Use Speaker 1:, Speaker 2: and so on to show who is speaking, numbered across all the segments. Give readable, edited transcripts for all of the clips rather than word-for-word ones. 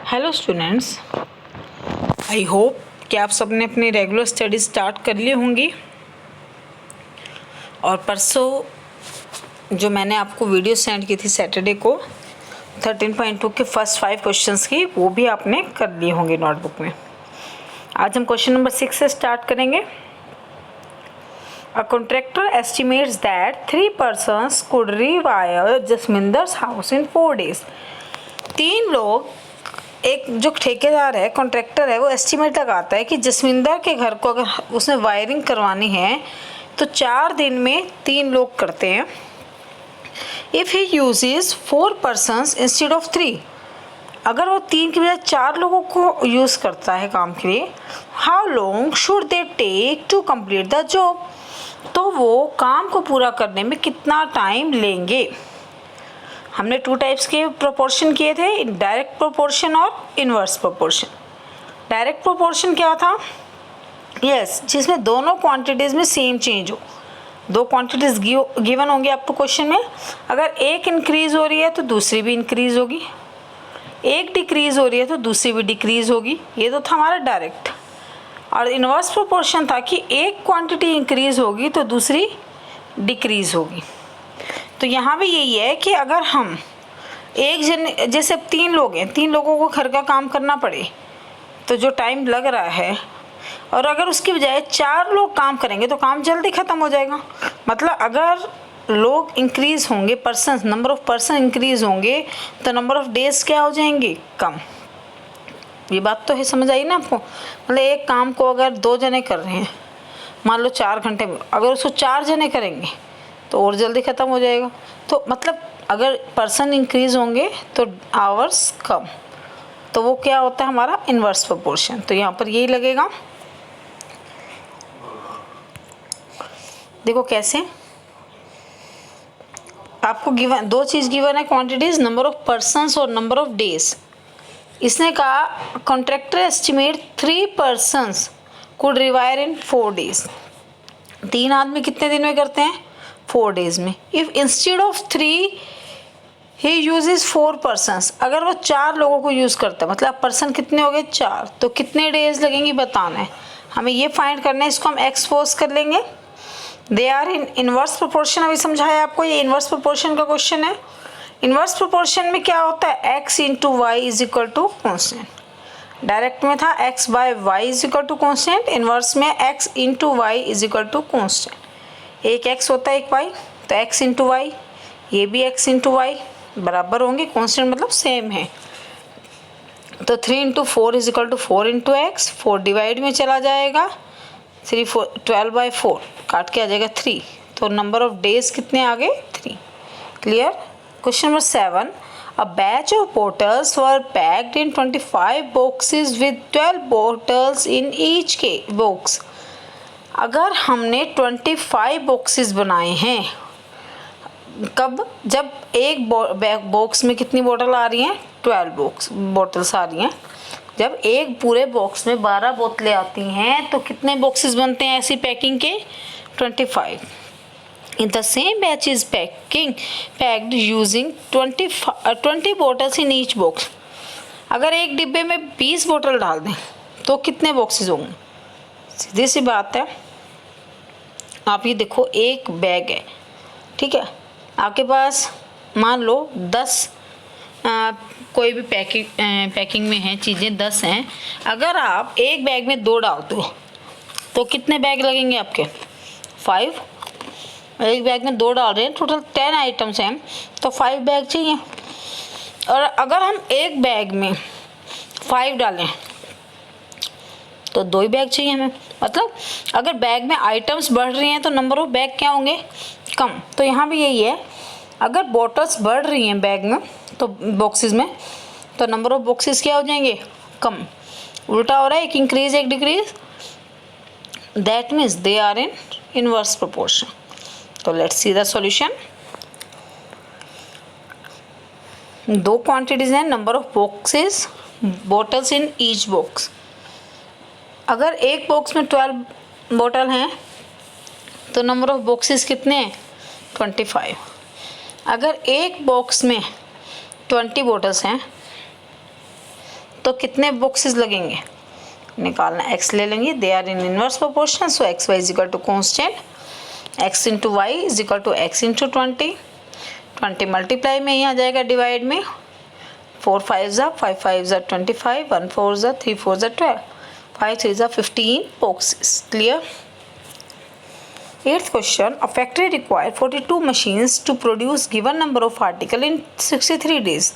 Speaker 1: Hello students, I hope कि आप सबने अपनी रेगुलर स्टडी स्टार्ट कर ली होंगी। और परसों जो मैंने आपको वीडियो सेंड की थी सैटरडे को 13.2 के फर्स्ट 5 क्वेश्चंस की, वो भी आपने कर लिए होंगे नोटबुक में। आज हम क्वेश्चन नंबर 6 से स्टार्ट करेंगे। A contractor estimates that 3 persons could rewire Jasminder's house in 4 days। 3 लोग, एक जो ठेकेदार है, कॉन्ट्रैक्टर है, वो एस्टिमेट लगाता है कि जसविंदर के घर को अगर उसने वायरिंग करवानी है तो 4 दिन में 3 लोग करते हैं। If he uses 4 persons instead of 3, अगर वो 3 के बजाय 4 लोगों को यूज़ करता है काम के लिए, how long should they take to complete the job, तो वो काम को पूरा करने में कितना टाइम लेंगे। हमने 2 टाइप्स के प्रोपोर्शन किए थे, डायरेक्ट प्रोपोर्शन और इन्वर्स प्रोपोर्शन। डायरेक्ट प्रोपोर्शन क्या था? यस, जिसमें दोनों क्वांटिटीज़ में सेम चेंज हो। 2 क्वांटिटीज़ गिवन होंगी आपको क्वेश्चन में, अगर एक इंक्रीज़ हो रही है तो दूसरी भी इंक्रीज़ होगी, एक डिक्रीज़ हो रही है तो दूसरी भी डिक्रीज़ होगी। ये तो था हमारा डायरेक्ट। और इन्वर्स प्रोपोर्शन था कि एक क्वांटिटी इंक्रीज़ होगी तो दूसरी डिक्रीज़ होगी। तो यहाँ भी यही है कि अगर हम जैसे 3 लोग हैं, 3 लोगों को घर का काम करना पड़े तो जो टाइम लग रहा है, और अगर उसकी बजाय 4 लोग काम करेंगे तो काम जल्दी ख़त्म हो जाएगा। मतलब अगर लोग इंक्रीज़ होंगे, person, number of person increase होंगे तो नंबर ऑफ़ डेज़ क्या हो जाएंगे? कम। ये बात तो है, समझ आई ना आपको? मतलब एक काम को अगर 2 जने कर रहे हैं, मान लो 4 घंटे में, अगर उसको 4 जने करेंगे तो और जल्दी ख़त्म हो जाएगा। तो मतलब अगर पर्सन इंक्रीज़ होंगे तो आवर्स कम, तो वो क्या होता है हमारा इन्वर्स प्रोपोर्शन। तो यहाँ पर यही लगेगा। देखो कैसे आपको गिवन 2 चीज़ गिवन है, क्वांटिटीज़, नंबर ऑफ पर्सन्स और नंबर ऑफ डेज। इसने कहा contractor estimate 3 persons could rewire in 4 days। 3 आदमी कितने दिन में करते हैं? 4 days में। If instead of 3 he uses 4 persons, अगर वो 4 लोगों को यूज़ करता है, मतलब पर्सन कितने हो गए? 4, तो कितने डेज लगेंगी बताना है हमें, ये फाइंड करना है। इसको हम एक्सपोज कर लेंगे। They are in inverse proportion. अभी समझाया आपको, ये इन्वर्स प्रोपोर्शन का क्वेश्चन है। इन्वर्स प्रोपोर्शन में क्या होता है? x into y is equal to constant. Direct में था x by y is equal to constant, inverse में x into y is equal to constant. एक x होता है, एक y, तो x इंटू वाई, ये भी x इंटू वाई बराबर होंगे, कॉन्स्टेंट मतलब सेम है। तो 3 into 4 is equal to 4 into x, 4 divide में चला जाएगा, 12 बाई 4 काट के आ जाएगा 3, तो नंबर ऑफ डेज कितने आ गए? 3। Clear? Question number 7, a batch of bottles were packed in 25 boxes with 12 bottles in each box। अगर हमने 25 बॉक्सेस बनाए हैं, कब? जब एक बॉक्स में कितनी बोतल आ रही हैं? 12 बोतल्स आ रही हैं। जब एक पूरे बॉक्स में 12 बोतलें आती हैं तो कितने बॉक्सेस बनते हैं ऐसी पैकिंग के? 25। In the same batch is packed using 20 bottles in each box। अगर एक डिब्बे में 20 बोतल डाल दें तो कितने बॉक्सेस होंगे? सीधी सी बात है। आप ये देखो, एक बैग है, ठीक है, आपके पास मान लो 10 कोई भी पैकिंग में है चीज़ें, 10 हैं। अगर आप एक बैग में 2 डालते हो तो कितने बैग लगेंगे आपके? 5। एक बैग में 2 डाल रहे हैं, टोटल 10 आइटम्स हैं, तो 5 बैग चाहिए। और अगर हम एक बैग में 5 डालें तो 2 ही बैग चाहिए हमें। मतलब अगर बैग में आइटम्स बढ़ रही हैं तो नंबर ऑफ बैग क्या होंगे? कम। तो यहाँ भी यही है, अगर बॉटल्स बढ़ रही हैं बैग में तो बॉक्सेस में, तो नंबर ऑफ बॉक्सेस क्या हो जाएंगे? कम। उल्टा हो रहा है, एक इंक्रीज एक decrease, that means they are in inverse proportion. तो let's see the solution. 2 quantities हैं, number of boxes, bottles in each box. अगर एक बॉक्स में 12 बोतल हैं तो नंबर ऑफ बॉक्सेस कितने हैं? 25। अगर एक बॉक्स में 20 बोतल्स हैं तो कितने बॉक्सेस लगेंगे निकालना। x ले लेंगे, they are in inverse proportion, so x Y is equal to constant, x into y is equal to x into 20 multiply में ही आ जाएगा डिवाइड में, 4 5 ज़ा 5 5 ज़ा 25, 1 4 ज़ा 3 4 ज़ा 12, 5 3 ज़ा 15 boxes. Clear. 8th question, a factory required 42 machines to produce given number of article in 63 days।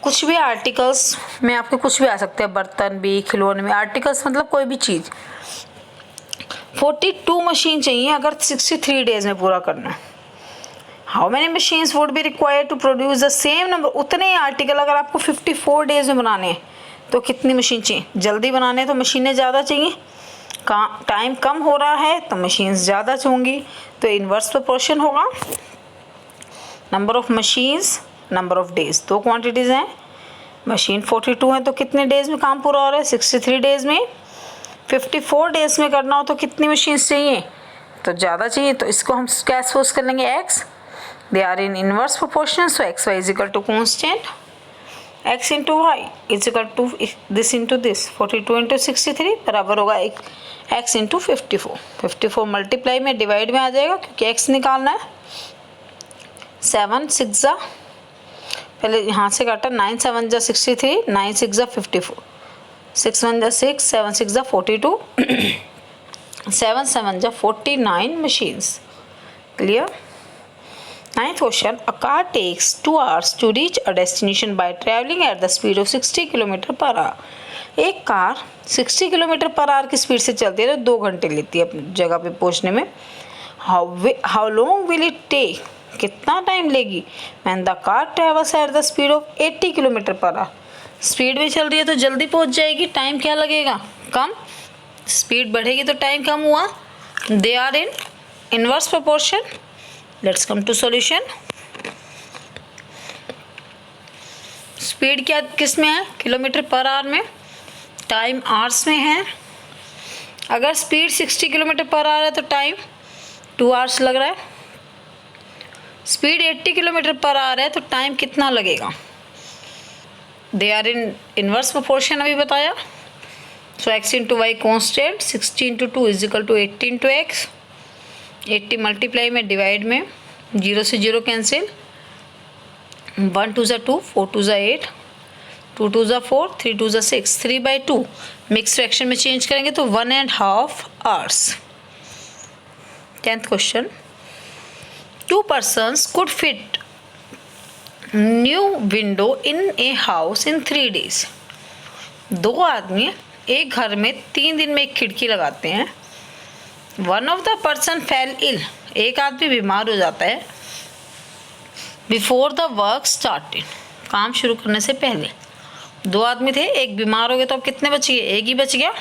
Speaker 1: कुछ भी आर्टिकल्स में आपके कुछ भी आ सकते हैं, बर्तन भी, खिलौने में, आर्टिकल्स मतलब कोई भी चीज़। 42 मशीन चाहिए अगर 63 डेज में पूरा करना है। How many machines would be required to produce the same number, उतने ही आर्टिकल अगर आपको 54 डेज में बनाने हैं तो कितनी मशीन चाहिए। जल्दी बनाने हैं तो मशीनें ज़्यादा चाहिए, टाइम कम हो रहा है तो मशीन्स ज़्यादा होंगी, तो इन्वर्स प्रोपोर्शन होगा number of machines number of days. दो क्वांटिटीज़ हैं, मशीन 42 है तो कितने डेज में काम पूरा हो रहा है 63 डेज में। 54 डेज में करना हो तो कितनी मशीन्स चाहिए, तो ज़्यादा चाहिए, तो इसको हम क्या सपोज कर लेंगे x, they are in inverse proportion, so x Y is equal to constant, x into y is equal to this into this, 42 into 63 बराबर होगा x इंटू 54 मल्टीप्लाई में डिवाइड में आ जाएगा क्योंकि x निकालना है। 7 6 ज़ा, पहले यहाँ से काटा, 9 7 ज़ा 63, 9 6 ज़ा 54, 6 1 ज़ा 6, 7 6 ज़ा 42, 7 7 ज़ा 49 machines. Clear. 9th question, a car takes 2 hours to reach a destination by traveling at the speed of 60 km/h। एक कार 60 km/h की स्पीड से चलती है तो 2 घंटे लेती है अपनी जगह पे पहुंचने में। How long will it take, कितना टाइम लेगी। When the car travels at the speed of 80 km/h, speed में चल रही है तो जल्दी पहुंच जाएगी, टाइम क्या लगेगा कम, स्पीड बढ़ेगी तो टाइम कम हुआ। They are in inverse proportion. Let's come to solution. Speed क्या किस में है, km/h में, टाइम आवर्स में है। अगर स्पीड 60 km/h है तो टाइम 2 आवर्स लग रहा है, स्पीड 80 km/h है तो टाइम कितना लगेगा। They are in inverse proportion अभी बताया, so x into Y constant, 60 into 2 is equal to 80 into X, 80 multiply में डिवाइड में, 0 से 0 कैंसिल, 1 2 ज़ा 2, 4 2 ज़ा 8, 2 2 ज़ा 4, 3 2 ज़ा 6, 3/2 मिक्स फ्रैक्शन में चेंज करेंगे तो 1.5 hours. 10th question, 2 persons could fit new window in a house in 3 days। 2 आदमी एक घर में 3 दिन में एक खिड़की लगाते हैं। One of the person fell ill, एक आदमी बीमार हो जाता है बिफोर द वर्क स्टार्टेड, काम शुरू करने से पहले। 2 आदमी थे, एक बीमार हो गया तो अब कितने बच गए, एक ही बच गया।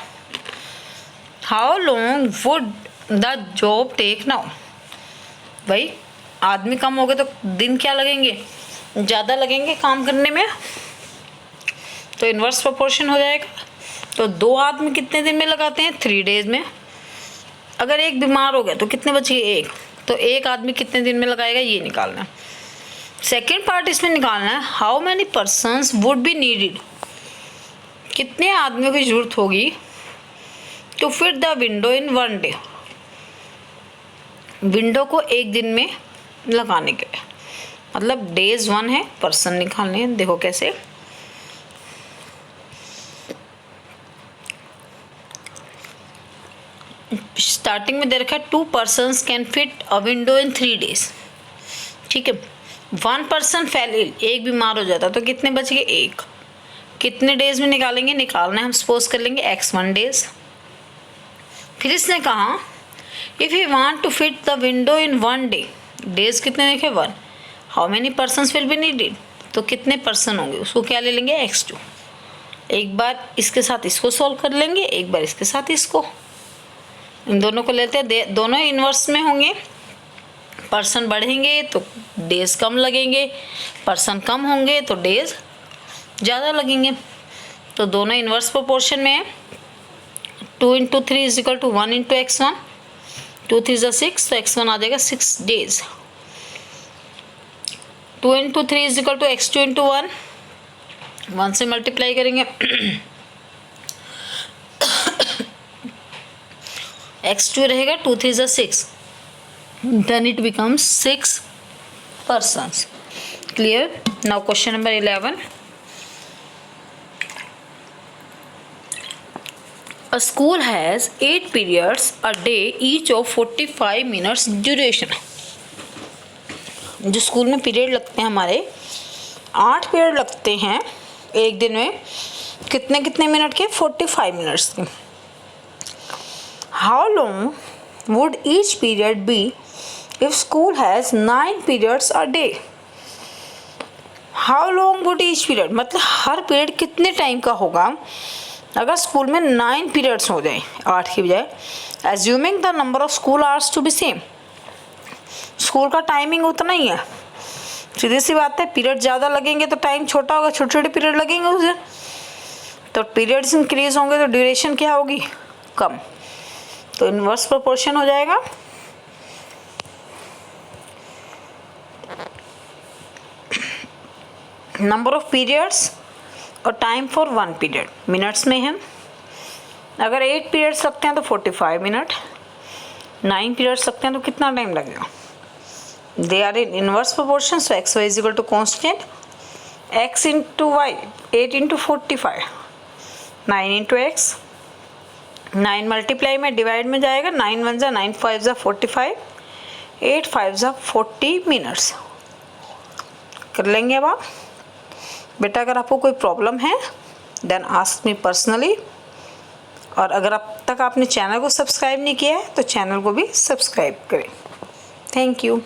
Speaker 1: How long would the job take now, भाई आदमी कम हो गए तो दिन क्या लगेंगे, ज़्यादा लगेंगे काम करने में, तो इन्वर्स प्रोपोर्शन हो जाएगा। तो 2 आदमी कितने दिन में लगाते हैं 3 days में। अगर एक बीमार हो गया तो कितने बच गए, एक, तो एक आदमी कितने दिन में लगाएगा ये निकालना है। सेकेंड पार्ट इसमें निकालना है, how many persons would be needed, कितने आदमियों की जरूरत होगी to fit the window in 1 day, window को एक दिन में लगाने के लिए। मतलब डेज 1 है, पर्सन निकालने हैं। देखो कैसे, स्टार्टिंग में दे रखा है 2 persons can fit a window in 3 days। ठीक है, 1 person फेल इल, एक बीमार हो जाता तो कितने बच गए, एक। कितने डेज में निकालेंगे, निकालना है, हम सपोज कर लेंगे x1 days। फिर इसने कहा if you want to fit the window in 1 day, days कितने देखे 1, how many persons will be needed, तो कितने पर्सन होंगे, उसको क्या ले लेंगे x2। एक बार इसके साथ इसको सॉल्व कर लेंगे, एक बार इसके साथ इसको, इन दोनों को लेते हैं, दोनों इन्वर्स में होंगे। पर्सन बढ़ेंगे तो डेज कम लगेंगे, पर्सन कम होंगे तो डेज ज़्यादा लगेंगे, तो दोनों इन्वर्स प्रोपोर्शन में है। 2 into 3 is equal to 1 into x1, 2 3 ज़ा 6, तो x1 आ जाएगा 6 days। 2 into 3 is equal to x2 into 1, 1 से मल्टीप्लाई करेंगे x2 रहेगा 2 3 ज़ा 6, then it becomes 6 persons. Clear? Now question number 11. A school has 8 periods a day, each of 45 minutes duration. जो school में period लगते हैं हमारे 8 पीरियड लगते हैं एक दिन में, कितने कितने मिनट के? 45 मिनट्स के. How long would each period be if school has 9 periods a day? How long would each period, मतलब हर पीरियड कितने टाइम का होगा अगर स्कूल में 9 पीरियड्स हो जाए 8 की बजाय. Assuming the number of school hours to be same. School का टाइमिंग उतना ही है, सीधी सी बात है. पीरियड ज़्यादा लगेंगे तो टाइम छोटा होगा, छोटे छोटे पीरियड लगेंगे उसे, तो पीरियड्स इंक्रीज होंगे तो ड्यूरेशन क्या होगी? कम. तो इनवर्स प्रोपोर्शन हो जाएगा. नंबर ऑफ पीरियड्स और टाइम फॉर 1 पीरियड मिनट्स में है. अगर 8 पीरियड्स लगते हैं तो 45 मिनट, 9 पीरियड्स लगते हैं तो कितना टाइम लगेगा? They are in inverse proportion, so x Y is equal to constant x into Y, 8 into 45, 9 into X. 9 multiply में डिवाइड में जाएगा, 9 1 ज़ा 9 5 ज़ा 45, 8 5 ज़ा 40 मिनट्स. कर लेंगे अब आप. बेटा अगर आपको कोई प्रॉब्लम है देन आस्क मी पर्सनली, और अगर अब तक आपने चैनल को सब्सक्राइब नहीं किया है तो चैनल को भी सब्सक्राइब करें. Thank you.